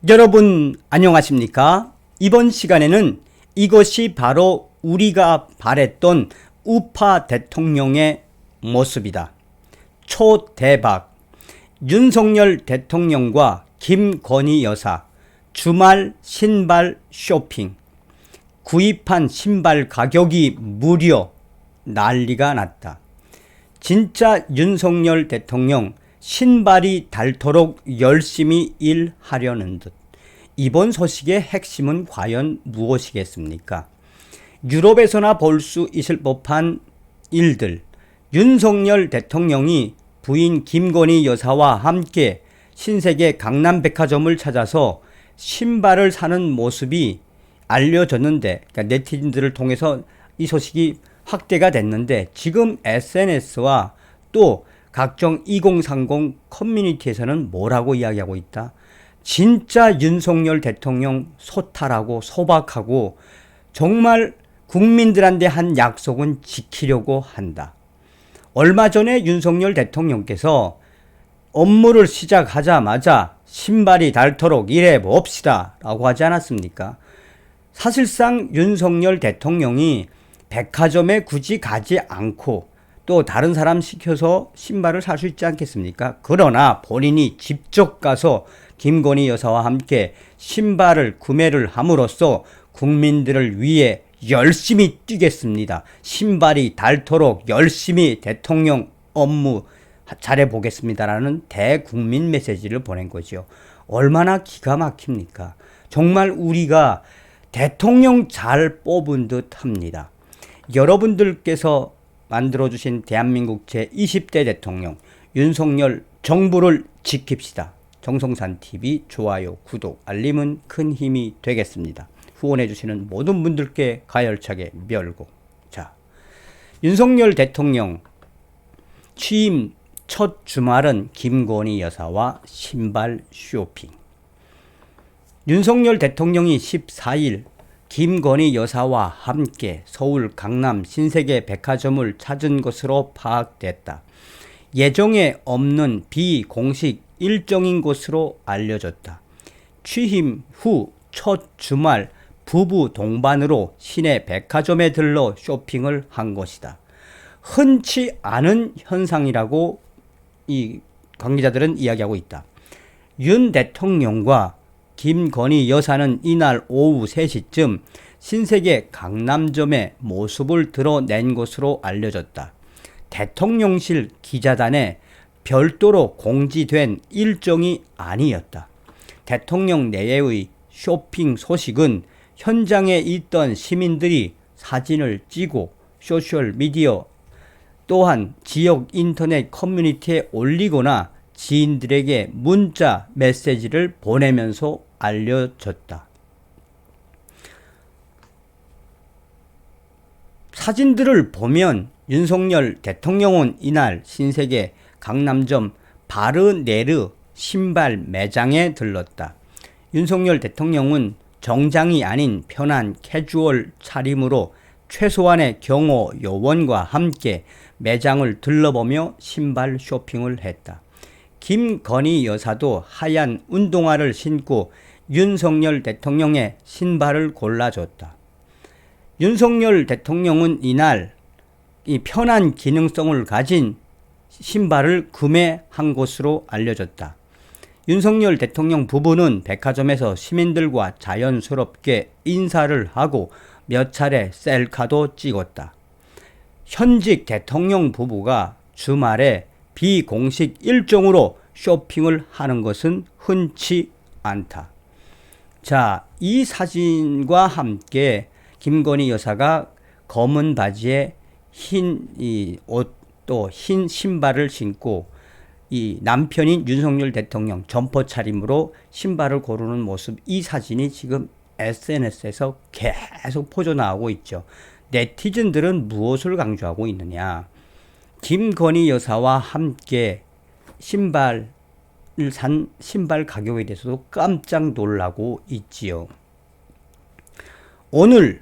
여러분 안녕하십니까? 이번 시간에는 이것이 바로 우리가 바랬던 우파 대통령의 모습이다. 초대박. 윤석열 대통령과 김건희 여사 주말 신발 쇼핑. 구입한 신발 가격이 무려 난리가 났다. 진짜 윤석열 대통령 신발이 닳도록 열심히 일하려는 듯. 이번 소식의 핵심은 과연 무엇이겠습니까? 유럽에서나 볼 수 있을 법한 일들. 윤석열 대통령이 부인 김건희 여사와 함께 신세계 강남백화점을 찾아서 신발을 사는 모습이 알려졌는데, 그러니까 네티즌들을 통해서 이 소식이 확대가 됐는데, 지금 SNS와 또 각종 2030 커뮤니티에서는 뭐라고 이야기하고 있다? 진짜 윤석열 대통령 소탈하고 소박하고 정말 국민들한테 한 약속은 지키려고 한다. 얼마 전에 윤석열 대통령께서 업무를 시작하자마자 신발이 닳도록 일해 봅시다 라고 하지 않았습니까? 사실상 윤석열 대통령이 백화점에 굳이 가지 않고 또 다른 사람 시켜서 신발을 살 수 있지 않겠습니까? 그러나 본인이 직접 가서 김건희 여사와 함께 신발을 구매를 함으로써 국민들을 위해 열심히 뛰겠습니다. 신발이 닳도록 열심히 대통령 업무 잘해보겠습니다라는 대국민 메시지를 보낸 거죠. 얼마나 기가 막힙니까? 정말 우리가 대통령 잘 뽑은 듯 합니다. 여러분들께서 만들어주신 대한민국 제20대 대통령 윤석열 정부를 지킵시다. 정성산TV 좋아요, 구독, 알림은 큰 힘이 되겠습니다. 후원해주시는 모든 분들께 가열차게 멸고. 자, 윤석열 대통령 취임 첫 주말은 김건희 여사와 신발 쇼핑. 윤석열 대통령이 14일 김건희 여사와 함께 서울 강남 신세계 백화점을 찾은 것으로 파악됐다. 예정에 없는 비공식 일정인 것으로 알려졌다. 취임 후 첫 주말 부부 동반으로 시내 백화점에 들러 쇼핑을 한 것이다. 흔치 않은 현상이라고 이 관계자들은 이야기하고 있다. 윤 대통령과 김건희 여사는 이날 오후 3시쯤 신세계 강남점에 모습을 드러낸 것으로 알려졌다. 대통령실 기자단에 별도로 공지된 일정이 아니었다. 대통령 내외의 쇼핑 소식은 현장에 있던 시민들이 사진을 찍고 소셜미디어 또한 지역 인터넷 커뮤니티에 올리거나 지인들에게 문자 메시지를 보내면서 알려졌다. 사진들을 보면 윤석열 대통령은 이날 신세계 강남점 바르네르 신발 매장에 들렀다. 윤석열 대통령은 정장이 아닌 편한 캐주얼 차림으로 최소한의 경호 요원과 함께 매장을 들러보며 신발 쇼핑을 했다. 김건희 여사도 하얀 운동화를 신고 윤석열 대통령의 신발을 골라줬다. 윤석열 대통령은 이날 이 편한 기능성을 가진 신발을 구매한 것으로 알려졌다. 윤석열 대통령 부부는 백화점에서 시민들과 자연스럽게 인사를 하고 몇 차례 셀카도 찍었다. 현직 대통령 부부가 주말에 비공식 일정으로 쇼핑을 하는 것은 흔치 않다. 자, 이 사진과 함께 김건희 여사가 검은 바지에 흰 옷 또 흰 신발을 신고 이 남편인 윤석열 대통령 점퍼 차림으로 신발을 고르는 모습, 이 사진이 지금 SNS에서 계속 퍼져나오고 있죠. 네티즌들은 무엇을 강조하고 있느냐? 김건희 여사와 함께 신발을 산 신발 가격에 대해서도 깜짝 놀라고 있지요. 오늘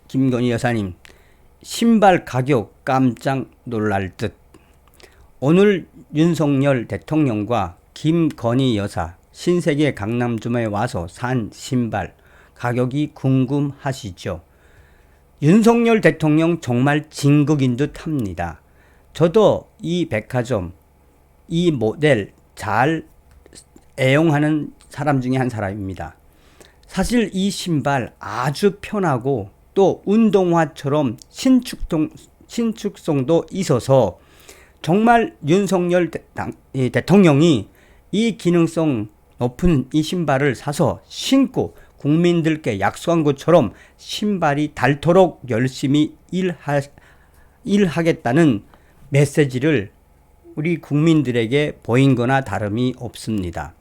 김건희 여사님 신발 가격 깜짝 놀랄 듯. 오늘 윤석열 대통령과 김건희 여사 신세계 강남점에 와서 산 신발 가격이 궁금하시죠? 윤석열 대통령 정말 진국인 듯 합니다. 저도 이 백화점, 이 모델 잘 애용하는 사람 중에 한 사람입니다. 사실 이 신발 아주 편하고 또 운동화처럼 신축성도 있어서 정말 윤석열 대통령이 이 기능성 높은 이 신발을 사서 신고 국민들께 약속한 것처럼 신발이 닳도록 열심히 일하겠다는 메시지를 우리 국민들에게 보인 거나 다름이 없습니다.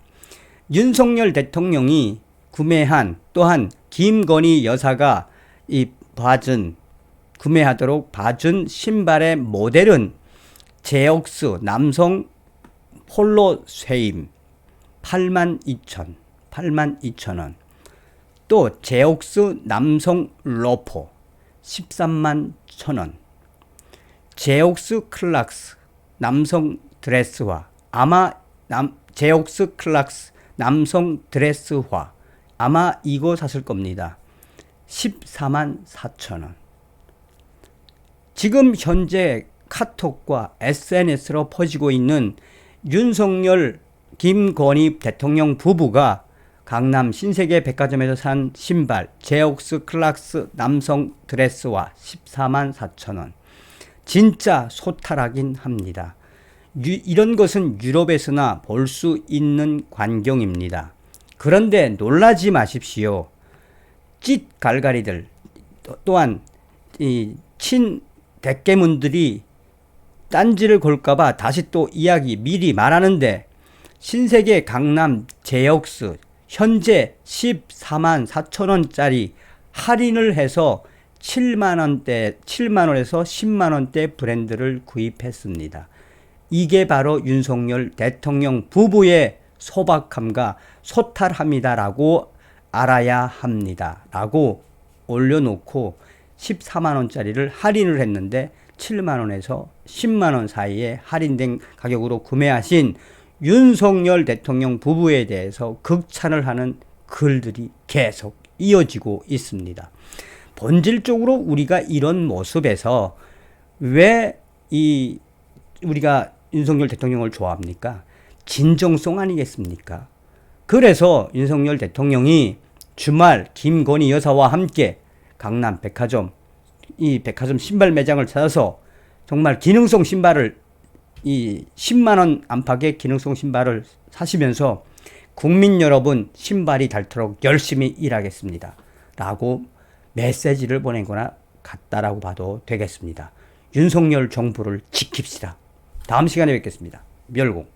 윤석열 대통령이 구매한 또한 김건희 여사가 구매하도록 봐준 신발의 모델은 제옥스 남성 폴로 쇠임 82,000원, 또 제옥스 남성 로퍼 131,000원, 제옥스 클락스 남성 드레스화 제옥스 클락스 남성 드레스화 아마 이거 샀을 겁니다. 144,000원. 지금 현재 카톡과 SNS로 퍼지고 있는 윤석열 김건희 대통령 부부가 강남 신세계 백화점에서 산 신발 제옥스 클락스 남성 드레스와 144,000원. 진짜 소탈하긴 합니다. 이런 것은 유럽에서나 볼 수 있는 광경입니다. 그런데 놀라지 마십시오. 찢 갈갈이들 또한 이 친대깨문들이 딴지를 걸까봐 다시 또 이야기 미리 말하는데 신세계 강남 제옥스 현재 144,000원짜리 할인을 해서 7만원에서 10만원대 브랜드를 구입했습니다. 이게 바로 윤석열 대통령 부부의 소박함과 소탈함이다라고 알아야 합니다. 라고 올려놓고 14만원짜리를 할인을 했는데 7만원에서 10만원 사이에 할인된 가격으로 구매하신 윤석열 대통령 부부에 대해서 극찬을 하는 글들이 계속 이어지고 있습니다. 본질적으로 우리가 이런 모습에서 왜 우리가 윤석열 대통령을 좋아합니까? 진정성 아니겠습니까? 그래서 윤석열 대통령이 주말 김건희 여사와 함께 강남 백화점 신발 매장을 찾아서 정말 기능성 신발을 10만원 안팎의 기능성 신발을 사시면서 국민 여러분 신발이 닳도록 열심히 일하겠습니다. 라고 메시지를 보낸 거나 같다라고 봐도 되겠습니다. 윤석열 정부를 지킵시다. 다음 시간에 뵙겠습니다. 멸공.